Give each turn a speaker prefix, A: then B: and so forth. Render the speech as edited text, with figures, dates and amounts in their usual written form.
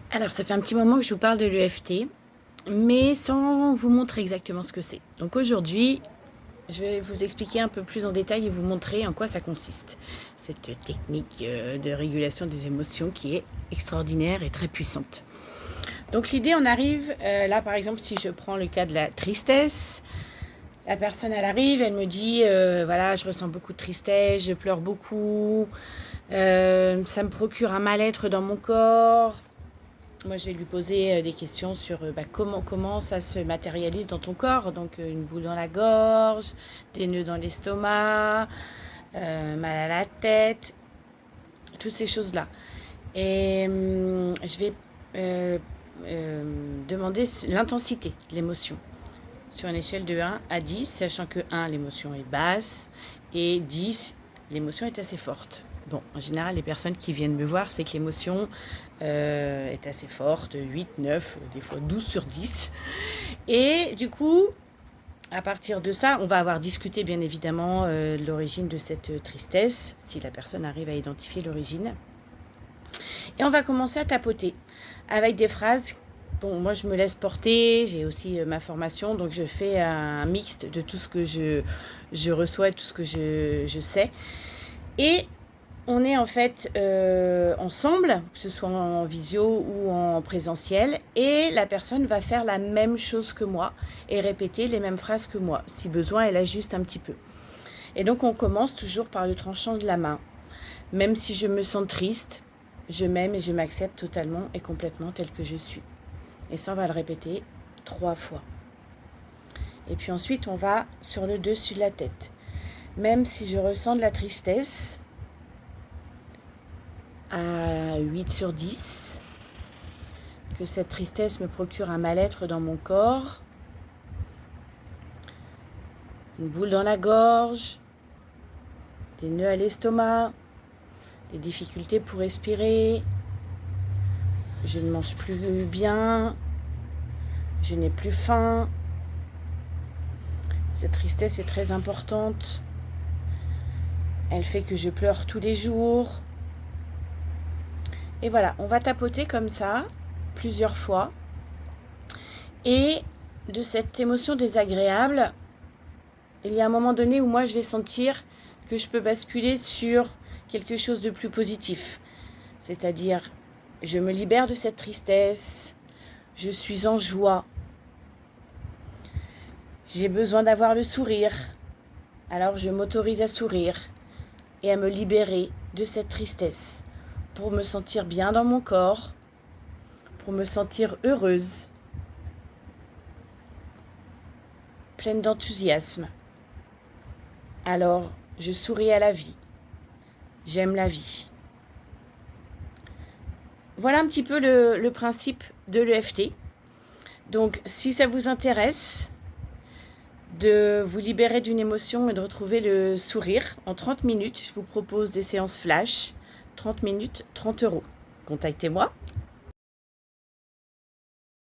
A: Alors, ça fait un petit moment que je vous parle de l'EFT, mais sans vous montrer exactement ce que c'est. Donc aujourd'hui, je vais vous expliquer un peu plus en détail et vous montrer en quoi ça consiste. Cette technique de régulation des émotions qui est extraordinaire et très puissante. Donc l'idée, on arrive, là par exemple, si je prends le cas de la tristesse, la personne, elle arrive, elle me dit, voilà, je ressens beaucoup de tristesse, je pleure beaucoup, ça me procure un mal-être dans mon corps. Moi, je vais lui poser des questions sur comment ça se matérialise dans ton corps. Donc, une boule dans la gorge, des nœuds dans l'estomac, mal à la tête, toutes ces choses-là. Et je vais euh, demander l'intensité de l'émotion sur une échelle de 1 à 10, sachant que 1, l'émotion est basse, et 10, l'émotion est assez forte. Bon, en général, les personnes qui viennent me voir, c'est que l'émotion est assez forte, 8, 9, des fois 12 sur 10. Et du coup, à partir de ça, on va avoir discuté bien évidemment de l'origine de cette tristesse, si la personne arrive à identifier l'origine. Et on va commencer à tapoter avec des phrases. Bon, moi, je me laisse porter, j'ai aussi ma formation, donc je fais un mixte de tout ce que je reçois, tout ce que je sais. Et on est en fait ensemble, que ce soit en visio ou en présentiel, et la personne va faire la même chose que moi et répéter les mêmes phrases que moi. Si besoin, elle ajuste un petit peu. Et donc, on commence toujours par le tranchant de la main. Même si je me sens triste, je m'aime et je m'accepte totalement et complètement tel que je suis. Et ça, on va le répéter 3 fois. Et puis ensuite, on va sur le dessus de la tête. Même si je ressens de la tristesse, à 8 sur 10, que cette tristesse me procure un mal-être dans mon corps, une boule dans la gorge, des nœuds à l'estomac, des difficultés pour respirer, je ne mange plus bien, je n'ai plus faim. Cette tristesse est très importante. Elle fait que je pleure tous les jours. Et voilà, on va tapoter comme ça plusieurs fois. Et de cette émotion désagréable, il y a un moment donné où moi je vais sentir que je peux basculer sur quelque chose de plus positif. C'est-à-dire, je me libère de cette tristesse, je suis en joie, j'ai besoin d'avoir le sourire, alors je m'autorise à sourire et à me libérer de cette tristesse pour me sentir bien dans mon corps, pour me sentir heureuse, pleine d'enthousiasme. Alors, je souris à la vie. J'aime la vie. Voilà un petit peu le principe de l'EFT. Donc, si ça vous intéresse de vous libérer d'une émotion et de retrouver le sourire en 30 minutes, je vous propose des séances flash. 30 minutes, 30 euros. Contactez-moi.